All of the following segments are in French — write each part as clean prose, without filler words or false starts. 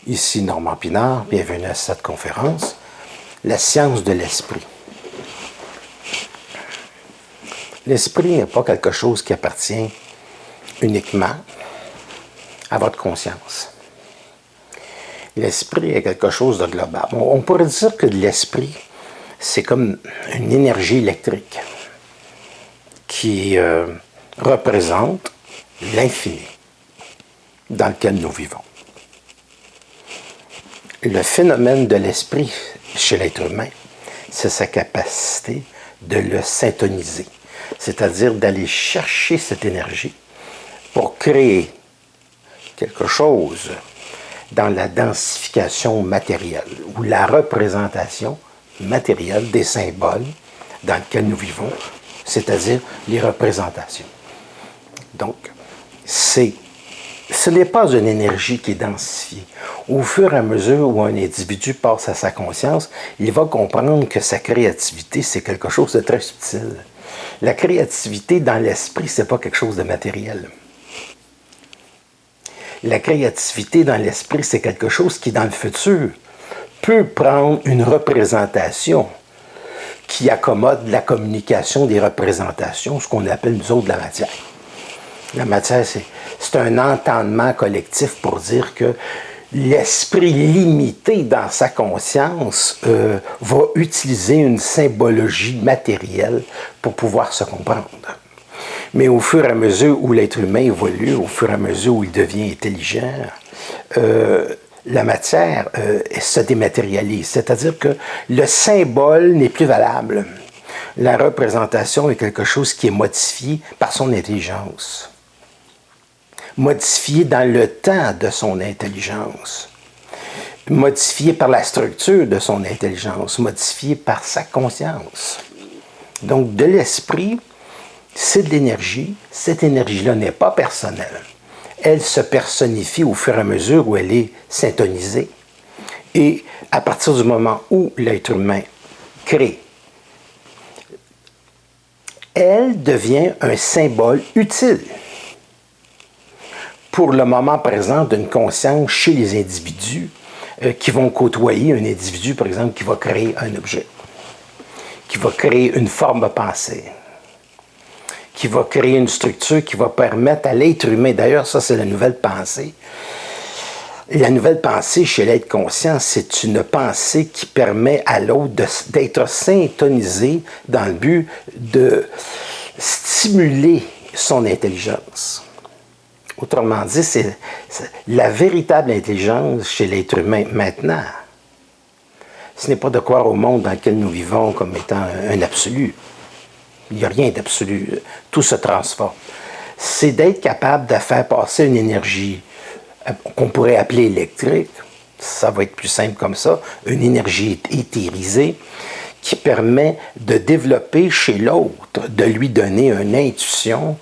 Ici Normand Pinard, bienvenue à cette conférence, la science de l'esprit. L'esprit n'est pas quelque chose qui appartient uniquement à votre conscience. L'esprit est quelque chose de global. On pourrait dire que l'esprit, c'est comme une énergie électrique qui représente l'infini dans lequel nous vivons. Le phénomène de l'esprit chez l'être humain, c'est sa capacité de le syntoniser, c'est-à-dire d'aller chercher cette énergie pour créer quelque chose dans la densification matérielle ou la représentation matérielle des symboles dans lesquels nous vivons, c'est-à-dire les représentations. Donc, ce n'est pas une énergie qui est densifiée. Au fur et à mesure où un individu passe à sa conscience, il va comprendre que sa créativité, c'est quelque chose de très subtil. La créativité dans l'esprit, ce n'est pas quelque chose de matériel. La créativité dans l'esprit, c'est quelque chose qui, dans le futur, peut prendre une représentation qui accommode la communication des représentations, ce qu'on appelle, nous autres, la matière. La matière, c'est un entendement collectif pour dire que l'esprit limité dans sa conscience va utiliser une symbologie matérielle pour pouvoir se comprendre. Mais au fur et à mesure où l'être humain évolue, au fur et à mesure où il devient intelligent, la matière se dématérialise. C'est-à-dire que le symbole n'est plus valable. La représentation est quelque chose qui est modifié par son intelligence. Modifié dans le temps de son intelligence. Modifié par la structure de son intelligence. Modifié par sa conscience. Donc, de l'esprit, c'est de l'énergie. Cette énergie-là n'est pas personnelle. Elle se personnifie au fur et à mesure où elle est syntonisée. Et à partir du moment où l'être humain crée, elle devient un symbole utile pour le moment présent d'une conscience chez les individus qui vont côtoyer un individu, par exemple, qui va créer un objet, qui va créer une forme de pensée, qui va créer une structure qui va permettre à l'être humain, d'ailleurs, ça c'est la nouvelle pensée. La nouvelle pensée chez l'être conscient, c'est une pensée qui permet à l'autre d'être syntonisé dans le but de stimuler son intelligence. Autrement dit, c'est la véritable intelligence chez l'être humain maintenant. Ce n'est pas de croire au monde dans lequel nous vivons comme étant un absolu. Il n'y a rien d'absolu. Tout se transforme. C'est d'être capable de faire passer une énergie qu'on pourrait appeler électrique. Ça va être plus simple comme ça. Une énergie éthérisée qui permet de développer chez l'autre, de lui donner une intuition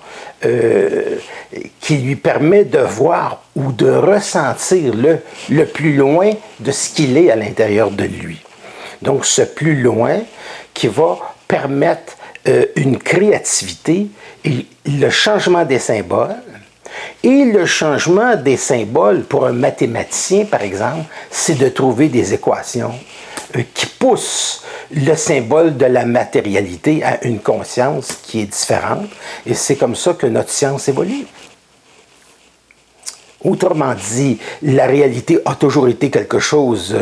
qui lui permet de voir ou de ressentir le plus loin de ce qu'il est à l'intérieur de lui. Donc, ce plus loin qui va permettre une créativité et le changement des symboles. Et le changement des symboles pour un mathématicien, par exemple, c'est de trouver des équations qui poussent le symbole de la matérialité à une conscience qui est différente. Et c'est comme ça que notre science évolue. Autrement dit, la réalité a toujours été quelque chose,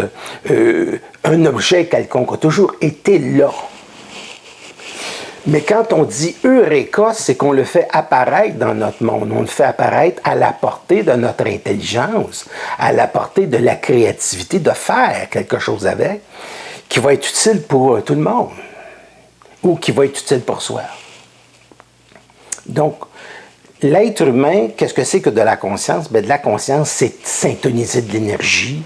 un objet quelconque a toujours été là. Mais quand on dit Eureka, c'est qu'on le fait apparaître dans notre monde. On le fait apparaître à la portée de notre intelligence, à la portée de la créativité, de faire quelque chose avec, qui va être utile pour tout le monde, ou qui va être utile pour soi. Donc, l'être humain, qu'est-ce que c'est que de la conscience? Bien, de la conscience, c'est syntoniser de l'énergie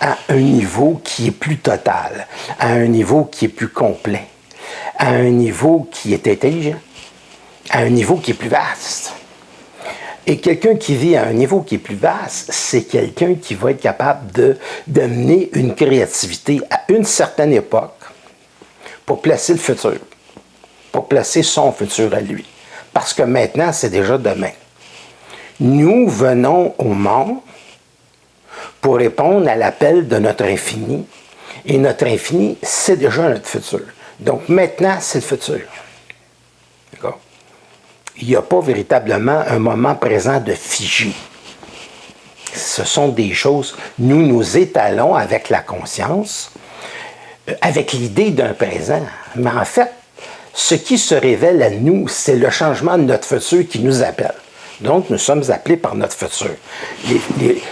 à un niveau qui est plus total, à un niveau qui est plus complet, à un niveau qui est intelligent, à un niveau qui est plus vaste. Et quelqu'un qui vit à un niveau qui est plus vaste, c'est quelqu'un qui va être capable d'amener une créativité à une certaine époque pour placer le futur, pour placer son futur à lui. Parce que maintenant, c'est déjà demain. Nous venons au monde pour répondre à l'appel de notre infini. Et notre infini, c'est déjà notre futur. Donc maintenant, c'est le futur. D'accord? Il n'y a pas véritablement un moment présent de figé. Ce sont des choses, nous étalons avec la conscience, avec l'idée d'un présent. Mais en fait, ce qui se révèle à nous, c'est le changement de notre futur qui nous appelle. Donc, nous sommes appelés par notre futur.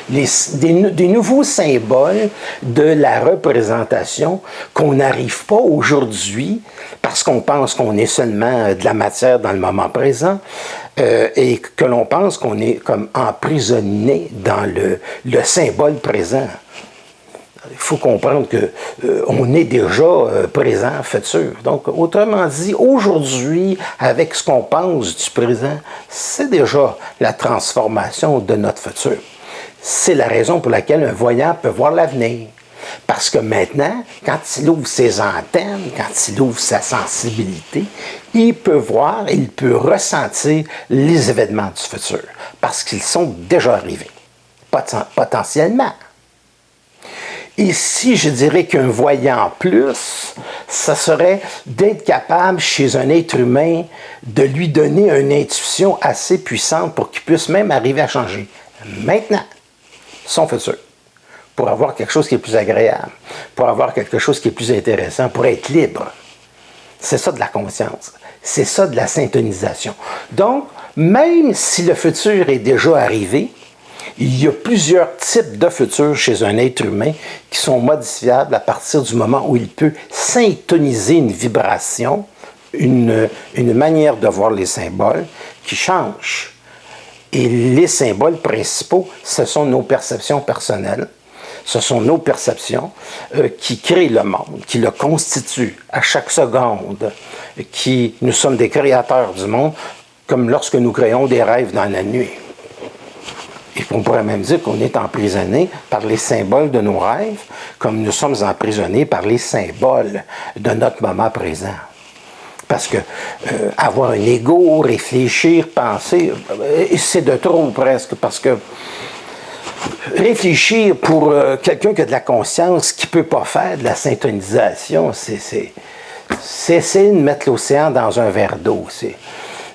Des nouveaux symboles de la représentation qu'on n'arrive pas aujourd'hui parce qu'on pense qu'on est seulement de la matière dans le moment présent et que l'on pense qu'on est comme emprisonné dans le symbole présent. Il faut comprendre qu'on est déjà présent, futur. Donc, autrement dit, aujourd'hui, avec ce qu'on pense du présent, c'est déjà la transformation de notre futur. C'est la raison pour laquelle un voyant peut voir l'avenir. Parce que maintenant, quand il ouvre ses antennes, quand il ouvre sa sensibilité, il peut voir, il peut ressentir les événements du futur. Parce qu'ils sont déjà arrivés. Potentiellement. Ici, je dirais qu'un voyant plus, ça serait d'être capable, chez un être humain, de lui donner une intuition assez puissante pour qu'il puisse même arriver à changer, maintenant, son futur, pour avoir quelque chose qui est plus agréable, pour avoir quelque chose qui est plus intéressant, pour être libre. C'est ça de la conscience. C'est ça de la syntonisation. Donc, même si le futur est déjà arrivé, il y a plusieurs types de futurs chez un être humain qui sont modifiables à partir du moment où il peut syntoniser une vibration, une manière de voir les symboles qui change. Et les symboles principaux, ce sont nos perceptions personnelles. Ce sont nos perceptions qui créent le monde, qui le constituent à chaque seconde, nous sommes des créateurs du monde, comme lorsque nous créons des rêves dans la nuit. Et on pourrait même dire qu'on est emprisonné par les symboles de nos rêves, comme nous sommes emprisonnés par les symboles de notre moment présent. Parce que avoir un ego, réfléchir, penser, c'est de trop presque, parce que réfléchir pour quelqu'un qui a de la conscience, qui ne peut pas faire de la syntonisation, c'est essayer de mettre l'océan dans un verre d'eau.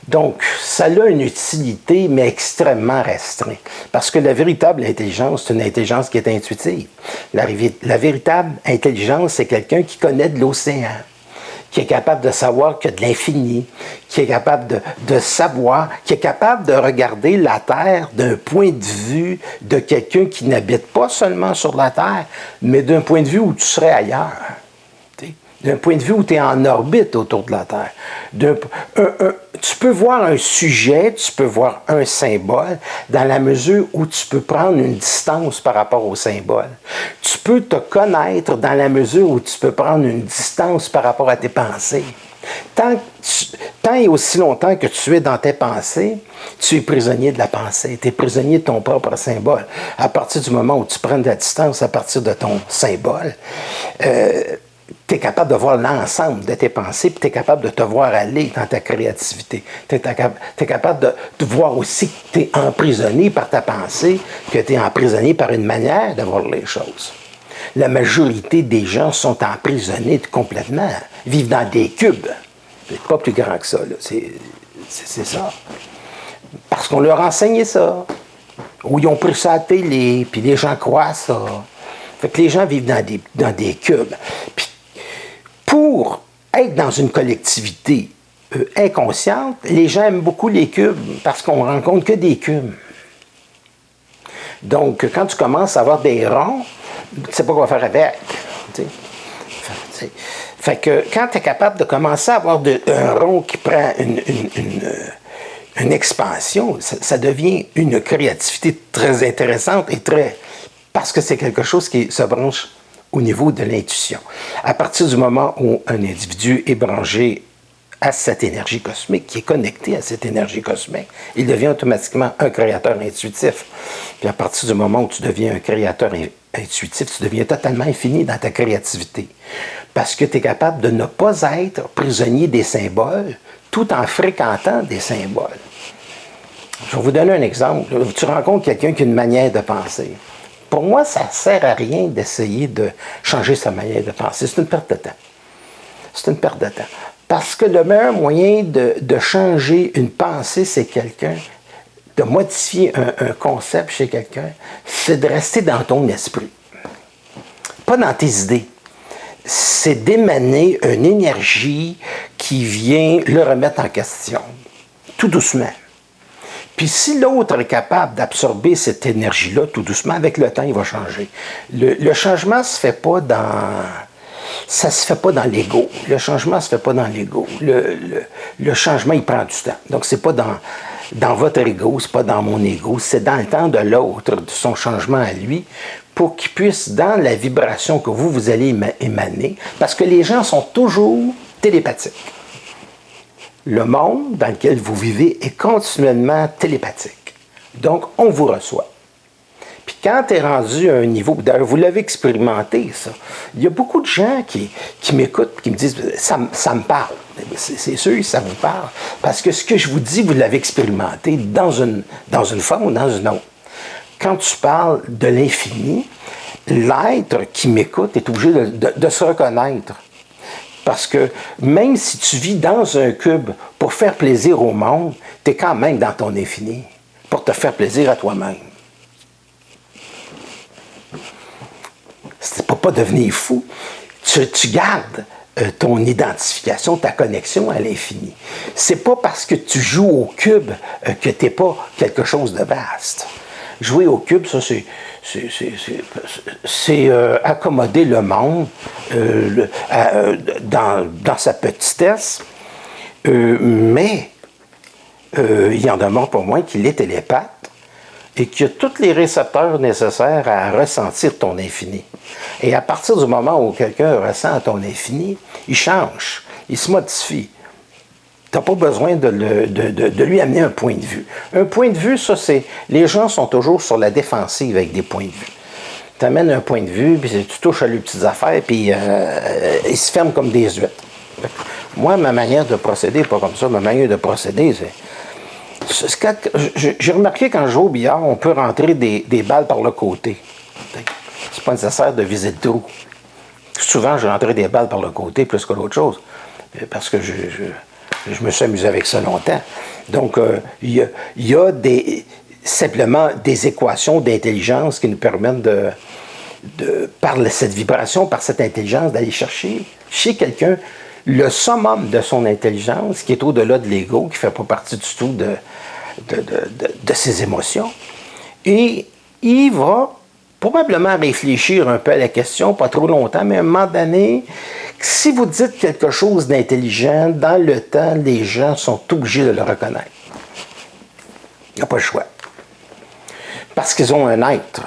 Donc, ça a une utilité, mais extrêmement restreinte. Parce que la véritable intelligence, c'est une intelligence qui est intuitive. La véritable intelligence, c'est quelqu'un qui connaît de l'océan, qui est capable de savoir qu'il y a de l'infini, qui est capable de savoir, qui est capable de regarder la Terre d'un point de vue de quelqu'un qui n'habite pas seulement sur la Terre, mais d'un point de vue où tu serais ailleurs. D'un point de vue où tu es en orbite autour de la Terre. Tu peux voir un sujet, tu peux voir un symbole, dans la mesure où tu peux prendre une distance par rapport au symbole. Tu peux te connaître dans la mesure où tu peux prendre une distance par rapport à tes pensées. Tant et aussi longtemps que tu es dans tes pensées, tu es prisonnier de la pensée, tu es prisonnier de ton propre symbole. À partir du moment où tu prends de la distance à partir de ton symbole, tu es capable de voir l'ensemble de tes pensées, puis tu es capable de te voir aller dans ta créativité. Tu es capable de voir aussi que tu es emprisonné par ta pensée, que tu es emprisonné par une manière de voir les choses. La majorité des gens sont emprisonnés complètement, vivent dans des cubes. C'est pas plus grand que ça, là. C'est ça. Parce qu'on leur a enseigné ça. Ou ils ont pris ça à la télé, puis les gens croient ça. Fait que les gens vivent dans des cubes. Puis, pour être dans une collectivité inconsciente, les gens aiment beaucoup les cubes parce qu'on ne rencontre que des cubes. Donc, quand tu commences à avoir des ronds, tu ne sais pas quoi faire avec. Fait que quand tu es capable de commencer à avoir un rond qui prend une expansion, ça devient une créativité très intéressante et parce que c'est quelque chose qui se branche au niveau de l'intuition. À partir du moment où un individu est branché à cette énergie cosmique, qui est connecté à cette énergie cosmique, il devient automatiquement un créateur intuitif. Puis à partir du moment où tu deviens un créateur intuitif, tu deviens totalement infini dans ta créativité. Parce que tu es capable de ne pas être prisonnier des symboles tout en fréquentant des symboles. Je vais vous donner un exemple. Tu rencontres quelqu'un qui a une manière de penser. Pour moi, ça ne sert à rien d'essayer de changer sa manière de penser. C'est une perte de temps. C'est une perte de temps. Parce que le meilleur moyen de changer une pensée, c'est quelqu'un, de modifier un concept chez quelqu'un, c'est de rester dans ton esprit. Pas dans tes idées. C'est d'émaner une énergie qui vient le remettre en question, tout doucement. Puis si l'autre est capable d'absorber cette énergie-là, tout doucement, avec le temps, il va changer. Le changement se fait pas dans... Ça se fait pas dans l'ego. Le changement se fait pas dans l'ego. Le changement, il prend du temps. Donc, c'est pas dans votre ego, c'est pas dans mon ego, c'est dans le temps de l'autre, de son changement à lui, pour qu'il puisse, dans la vibration que vous allez émaner, parce que les gens sont toujours télépathiques. Le monde dans lequel vous vivez est continuellement télépathique. Donc, on vous reçoit. Puis quand tu es rendu à un niveau, d'ailleurs, vous l'avez expérimenté, ça, il y a beaucoup de gens qui m'écoutent, qui me disent « ça me parle ». C'est sûr, ça vous parle, parce que ce que je vous dis, vous l'avez expérimenté dans une forme ou dans une autre. Quand tu parles de l'infini, l'être qui m'écoute est obligé de se reconnaître. Parce que même si tu vis dans un cube pour faire plaisir au monde, tu es quand même dans ton infini, pour te faire plaisir à toi-même. C'est pour pas devenir fou. Tu gardes ton identification, ta connexion à l'infini. C'est pas parce que tu joues au cube que tu n'es pas quelque chose de vaste. Jouer au cube, ça, c'est accommoder le monde dans sa petitesse, mais il y en demeure pour moi qu'il est télépathe et qu'il y a tous les récepteurs nécessaires à ressentir ton infini. Et à partir du moment où quelqu'un ressent ton infini, il change, il se modifie. Tu n'as pas besoin de lui amener un point de vue. Un point de vue, ça, c'est... Les gens sont toujours sur la défensive avec des points de vue. Tu amènes un point de vue, puis tu touches à leurs petites affaires, puis ils se ferment comme des huîtres. Moi, ma manière de procéder n'est pas comme ça. Ma manière de procéder, j'ai remarqué quand je joue au billard, on peut rentrer des balles par le côté. C'est pas nécessaire de viser le trou. Souvent, j'ai rentré des balles par le côté plus que l'autre chose. Parce que je me suis amusé avec ça longtemps. Donc, il y a simplement des équations d'intelligence qui nous permettent par cette vibration, par cette intelligence, d'aller chercher chez quelqu'un le summum de son intelligence, qui est au-delà de l'ego, qui ne fait pas partie du tout de ses émotions. Et il va probablement réfléchir un peu à la question, pas trop longtemps, mais à un moment donné, si vous dites quelque chose d'intelligent, dans le temps, les gens sont obligés de le reconnaître. Il n'y a pas le choix. Parce qu'ils ont un être.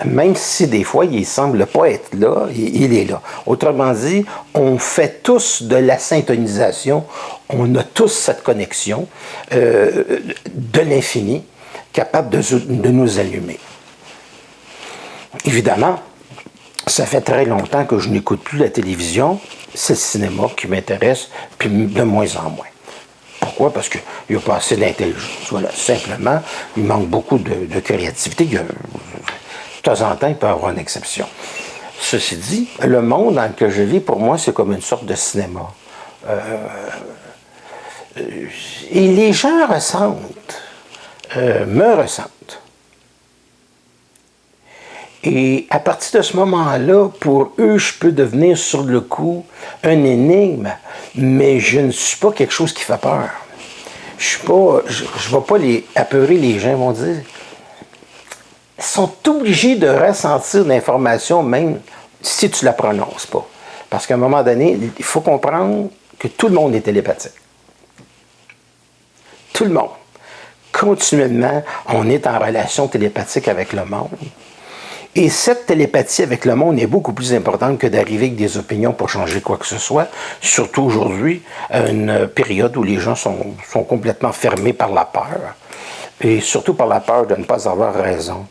Même si des fois, il ne semble pas être là, il est là. Autrement dit, on fait tous de la syntonisation, on a tous cette connexion de l'infini, capable de nous allumer. Évidemment, ça fait très longtemps que je n'écoute plus la télévision. C'est le cinéma qui m'intéresse, puis de moins en moins. Pourquoi? Parce qu'il n'y a pas assez d'intelligence. Voilà, simplement, il manque beaucoup de créativité. De temps en temps, il peut y avoir une exception. Ceci dit, le monde dans lequel je vis, pour moi, c'est comme une sorte de cinéma. Et les gens ressentent, me ressentent. Et à partir de ce moment-là, pour eux, je peux devenir sur le coup un énigme, mais je ne suis pas quelque chose qui fait peur. Je ne vais pas apeurer les gens, ils vont dire. Ils sont obligés de ressentir l'information, même si tu ne la prononces pas. Parce qu'à un moment donné, il faut comprendre que tout le monde est télépathique. Tout le monde. Continuellement, on est en relation télépathique avec le monde. Et cette télépathie avec le monde est beaucoup plus importante que d'arriver avec des opinions pour changer quoi que ce soit, surtout aujourd'hui, à une période où les gens sont complètement fermés par la peur, et surtout par la peur de ne pas avoir raison.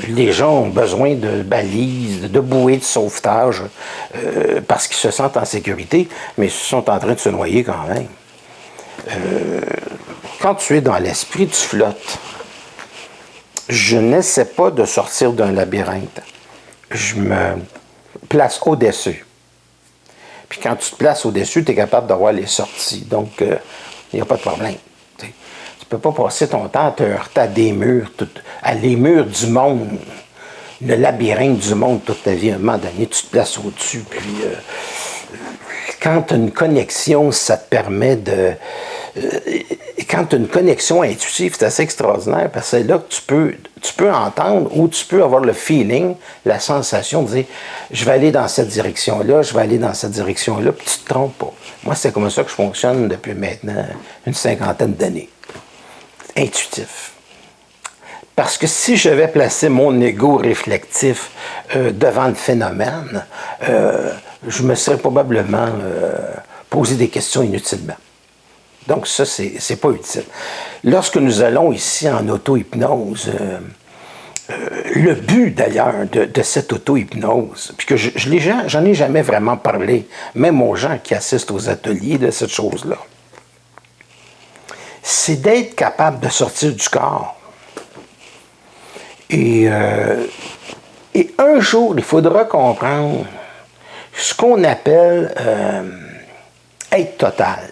Les gens ont besoin de balises, de bouées de sauvetage, parce qu'ils se sentent en sécurité, mais ils sont en train de se noyer quand même. Quand tu es dans l'esprit, tu flottes. je n'essaie pas de sortir d'un labyrinthe. Je me place au-dessus. Puis quand tu te places au-dessus, tu es capable d'avoir les sorties. Donc, il n'y a pas de problème. Tu ne peux pas passer ton temps à te heurter à des murs, à les murs du monde, le labyrinthe du monde toute ta vie. À un moment donné, tu te places au-dessus. Puis, quand tu as une connexion, ça te permet de... quand tu as une connexion intuitive, c'est assez extraordinaire parce que c'est là que tu peux entendre ou tu peux avoir le feeling, la sensation de dire je vais aller dans cette direction-là, je vais aller dans cette direction-là, puis tu ne te trompes pas. Moi, c'est comme ça que je fonctionne depuis maintenant une 50aine d'années. Intuitif. Parce que si je vais placer mon ego réflectif devant le phénomène, je me serais probablement posé des questions inutilement. Donc ça, c'est pas utile. Lorsque nous allons ici en auto-hypnose, le but d'ailleurs de cette auto-hypnose, puis que j'en ai jamais vraiment parlé, même aux gens qui assistent aux ateliers de cette chose-là, c'est d'être capable de sortir du corps. Et un jour, il faudra comprendre ce qu'on appelle être total.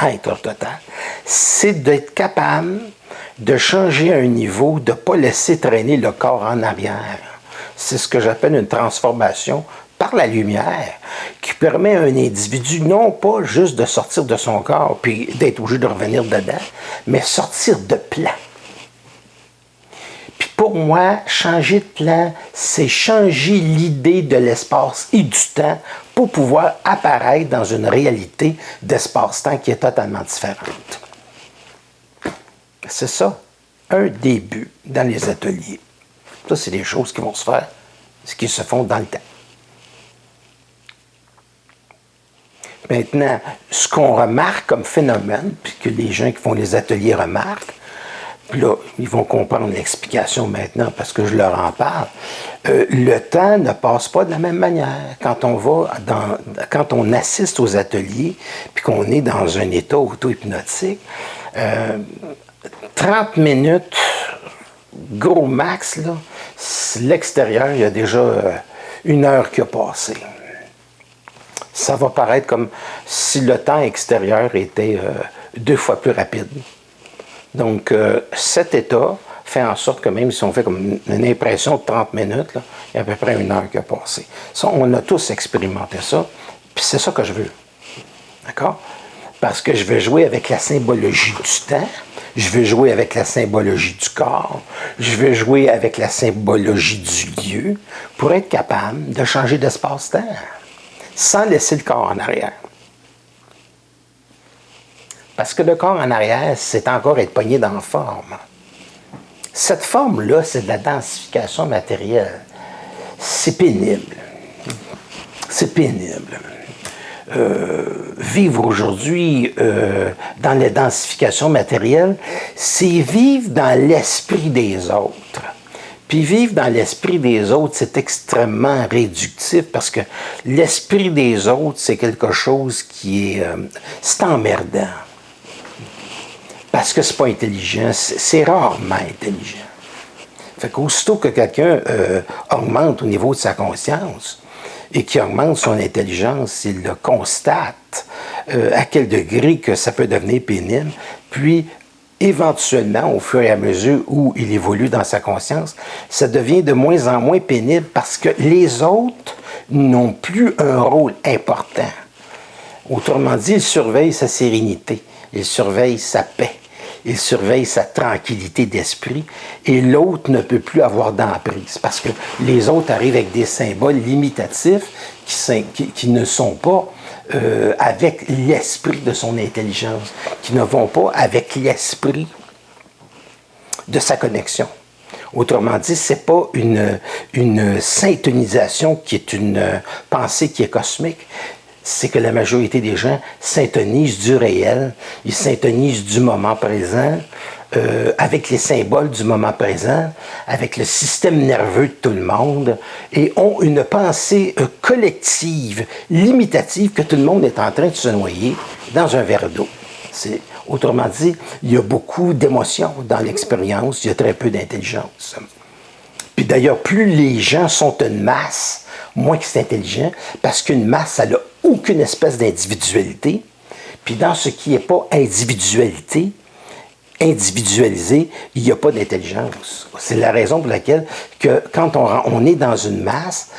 Être total, c'est d'être capable de changer un niveau, de ne pas laisser traîner le corps en arrière. C'est ce que j'appelle une transformation par la lumière, qui permet à un individu non pas juste de sortir de son corps puis d'être obligé de revenir dedans, mais sortir de plan. Puis pour moi, changer de plan, c'est changer l'idée de l'espace et du temps pour pouvoir apparaître dans une réalité d'espace-temps qui est totalement différente. C'est ça, un début dans les ateliers. Ça, c'est des choses qui vont se faire, qui se font dans le temps. Maintenant, ce qu'on remarque comme phénomène, puis que les gens qui font les ateliers remarquent, puis là, ils vont comprendre l'explication maintenant parce que je leur en parle. Le temps ne passe pas de la même manière. Quand on assiste aux ateliers, puis qu'on est dans un état auto-hypnotique, 30 minutes, gros max, là, l'extérieur, il y a déjà 1 heure qui a passé. Ça va paraître comme si le temps extérieur était 2 fois plus rapide. Donc, cet état fait en sorte que même si on fait comme une impression de 30 minutes, là, il y a à peu près 1 heure qui a passé. Ça, on a tous expérimenté ça, puis c'est ça que je veux. D'accord? Parce que je vais jouer avec la symbologie du temps, je vais jouer avec la symbologie du corps, je vais jouer avec la symbologie du lieu pour être capable de changer d'espace-temps sans laisser le corps en arrière. Parce que le corps en arrière, c'est encore être pogné dans la forme. Cette forme-là, c'est de la densification matérielle. C'est pénible. C'est pénible. Vivre aujourd'hui dans la densification matérielle, c'est vivre dans l'esprit des autres. Puis vivre dans l'esprit des autres, c'est extrêmement réductif parce que l'esprit des autres, c'est quelque chose qui est... c'est emmerdant. Parce que c'est pas intelligent, c'est rarement intelligent. Fait qu'aussitôt que quelqu'un augmente au niveau de sa conscience et qui augmente son intelligence, il le constate à quel degré que ça peut devenir pénible, puis éventuellement, au fur et à mesure où il évolue dans sa conscience, ça devient de moins en moins pénible parce que les autres n'ont plus un rôle important. Autrement dit, il surveille sa sérénité, il surveille sa paix, il surveille sa tranquillité d'esprit et l'autre ne peut plus avoir d'emprise parce que les autres arrivent avec des symboles limitatifs qui ne sont pas avec l'esprit de son intelligence, qui ne vont pas avec l'esprit de sa connexion. Autrement dit, ce n'est pas une syntonisation qui est une pensée qui est cosmique. C'est que la majorité des gens syntonisent du réel, ils syntonisent du moment présent, avec les symboles du moment présent, avec le système nerveux de tout le monde, et ont une pensée collective, limitative, que tout le monde est en train de se noyer dans un verre d'eau. Autrement dit, il y a beaucoup d'émotions dans l'expérience, il y a très peu d'intelligence. Puis d'ailleurs, plus les gens sont une masse, moins que c'est intelligent, parce qu'une masse, elle n'a aucune espèce d'individualité. Puis dans ce qui n'est pas individualisé, il n'y a pas d'intelligence. C'est la raison pour laquelle que quand on est dans une masse,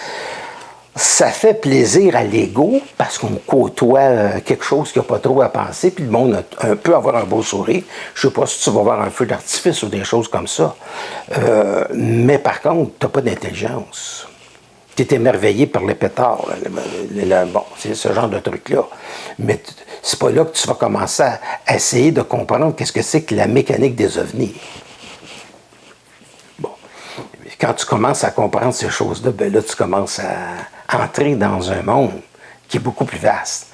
ça fait plaisir à l'ego parce qu'on côtoie quelque chose qui n'a pas trop à penser, puis le monde peut avoir un beau sourire. Je ne sais pas si tu vas voir un feu d'artifice ou des choses comme ça. Mais par contre, tu n'as pas d'intelligence. Tu es émerveillé par les pétards. Bon, c'est ce genre de truc-là. Mais c'est pas là que tu vas commencer à essayer de comprendre qu'est-ce que c'est que la mécanique des ovnis. Bon. Quand tu commences à comprendre ces choses-là, ben là, tu commences à entrer dans un monde qui est beaucoup plus vaste.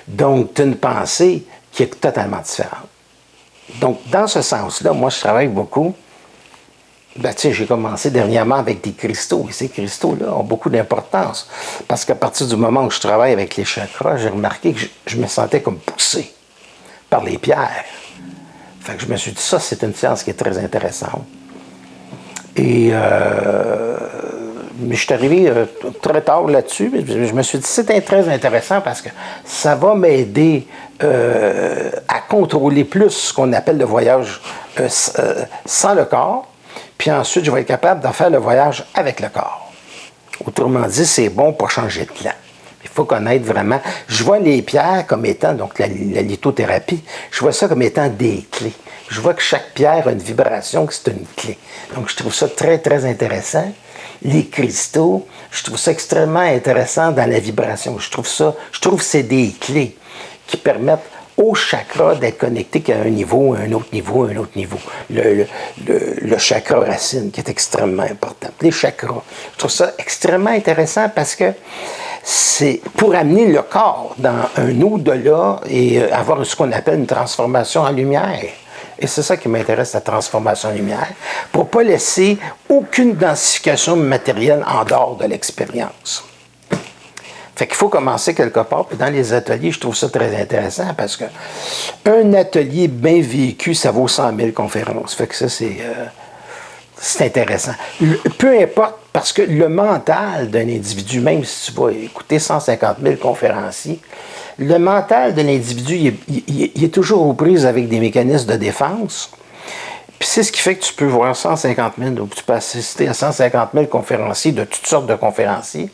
Donc, tu as une pensée qui est totalement différente. Donc, dans ce sens-là, moi, je travaille beaucoup. Ben, tu sais, j'ai commencé dernièrement avec des cristaux. Et ces cristaux-là ont beaucoup d'importance. Parce qu'à partir du moment où je travaille avec les chakras, j'ai remarqué que je me sentais comme poussé par les pierres. Fait que je me suis dit, ça, c'est une science qui est très intéressante. Et mais je suis arrivé très tard là-dessus. Je me suis dit, c'était très intéressant parce que ça va m'aider à contrôler plus ce qu'on appelle le voyage sans le corps. Puis ensuite, je vais être capable de faire le voyage avec le corps. Autrement dit, c'est bon pour changer de plan. Il faut connaître vraiment. Je vois les pierres comme étant, donc la lithothérapie, je vois ça comme étant des clés. Je vois que chaque pierre a une vibration, que c'est une clé. Donc, je trouve ça très, très intéressant. Les cristaux, je trouve ça extrêmement intéressant dans la vibration. Je trouve que c'est des clés qui permettent au chakra d'être connecté qu'à un niveau, un autre niveau, un autre niveau. Le chakra racine qui est extrêmement important. Les chakras. Je trouve ça extrêmement intéressant parce que c'est pour amener le corps dans un au-delà et avoir ce qu'on appelle une transformation en lumière. Et c'est ça qui m'intéresse, la transformation en lumière, pour ne pas laisser aucune densification matérielle en dehors de l'expérience. Fait qu'il faut commencer quelque part. Puis dans les ateliers, je trouve ça très intéressant parce que un atelier bien vécu, ça vaut 100 000 conférences. Fait que ça, c'est intéressant. Peu importe, parce que le mental d'un individu, même si tu vas écouter 150 000 conférenciers, le mental de l'individu, il est toujours aux prises avec des mécanismes de défense. Puis c'est ce qui fait que tu peux voir 150 000, ou tu peux assister à 150 000 conférenciers de toutes sortes de conférenciers.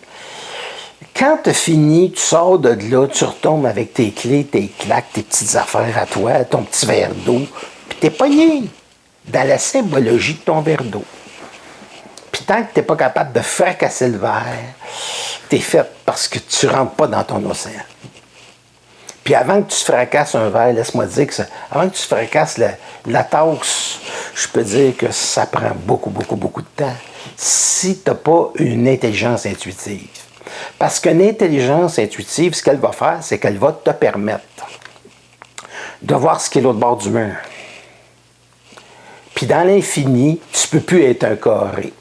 Quand tu as fini, tu sors de là, tu retombes avec tes clés, tes claques, tes petites affaires à toi, ton petit verre d'eau, puis t'es pogné dans la symbologie de ton verre d'eau. Puis tant que tu n'es pas capable de fracasser le verre, t'es fait parce que tu ne rentres pas dans ton océan. Puis avant que tu fracasses un verre, laisse-moi dire que avant que tu fracasses la tasse, je peux dire que ça prend beaucoup, beaucoup, beaucoup de temps si tu n'as pas une intelligence intuitive. Parce qu'une intelligence intuitive, ce qu'elle va faire, c'est qu'elle va te permettre de voir ce qui est l'autre bord du mur. Puis dans l'infini, tu ne peux plus être un carré.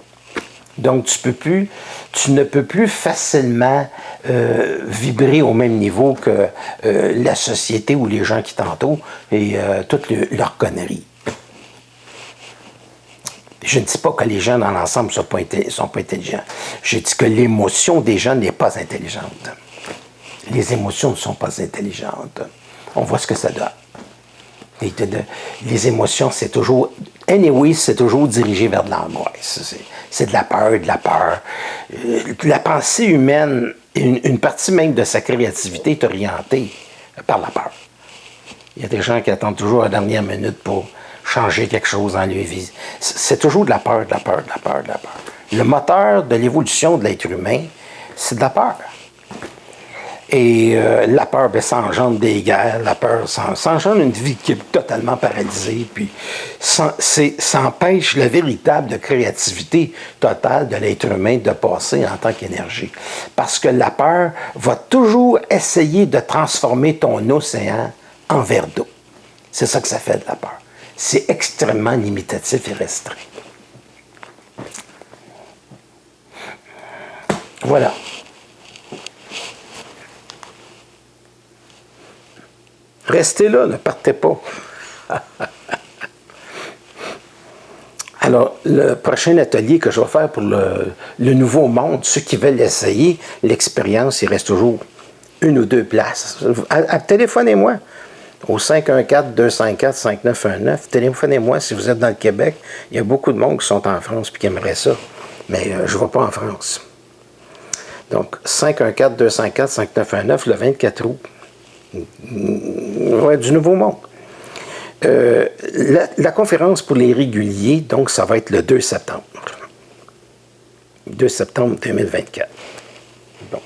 Donc, tu ne peux plus facilement vibrer au même niveau que la société ou les gens qui t'entourent et toutes leurs conneries. Je ne dis pas que les gens dans l'ensemble ne sont pas intelligents. Je dis que l'émotion des gens n'est pas intelligente. Les émotions ne sont pas intelligentes. On voit ce que ça donne. Les émotions, c'est toujours... Anyway, c'est toujours dirigé vers de l'angoisse. C'est de la peur, de la peur. La pensée humaine, une partie même de sa créativité est orientée par la peur. Il y a des gens qui attendent toujours la dernière minute pour changer quelque chose dans leur vie. C'est toujours de la peur, de la peur, de la peur, de la peur. Le moteur de l'évolution de l'être humain, c'est de la peur. Et la peur, ça engendre des guerres, la peur, ça engendre une vie qui est totalement paralysée, puis ça empêche la véritable créativité totale de l'être humain de passer en tant qu'énergie. Parce que la peur va toujours essayer de transformer ton océan en verre d'eau. C'est ça que ça fait de la peur. C'est extrêmement limitatif et restreint. Voilà. Restez là, ne partez pas. Alors, le prochain atelier que je vais faire pour le nouveau monde, ceux qui veulent essayer l'expérience, il reste toujours une ou deux places. Téléphonez-moi au 514-254-5919. Téléphonez-moi si vous êtes dans le Québec. Il y a beaucoup de monde qui sont en France et qui aimeraient ça. Mais je ne vais pas en France. Donc, 514-254-5919, le 24 août. Ouais, du Nouveau Monde. La conférence pour les réguliers, donc, ça va être le 2 septembre. 2 septembre 2024. Donc,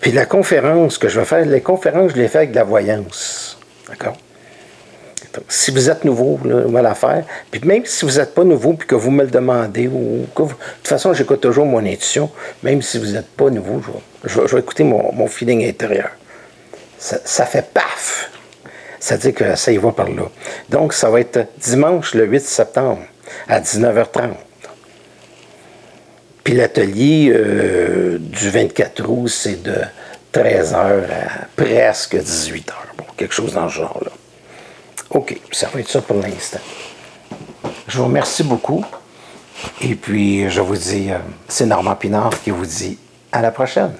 puis la conférence que je vais faire, les conférences, je les fais avec de la voyance. D'accord? Si vous êtes nouveau, là, on va la faire. Puis même si vous n'êtes pas nouveau, puis que vous me le demandez, ou que vous, de toute façon, j'écoute toujours mon intuition, même si vous n'êtes pas nouveau, je vais écouter mon feeling intérieur. Ça fait paf! Ça dit que ça y va par là. Donc, ça va être dimanche, le 8 septembre, à 19h30. Puis l'atelier du 24 août, c'est de 13h à presque 18h. Bon, quelque chose dans ce genre-là. OK, ça va être ça pour l'instant. Je vous remercie beaucoup. Et puis, je vous dis, c'est Normand Pinard qui vous dit à la prochaine.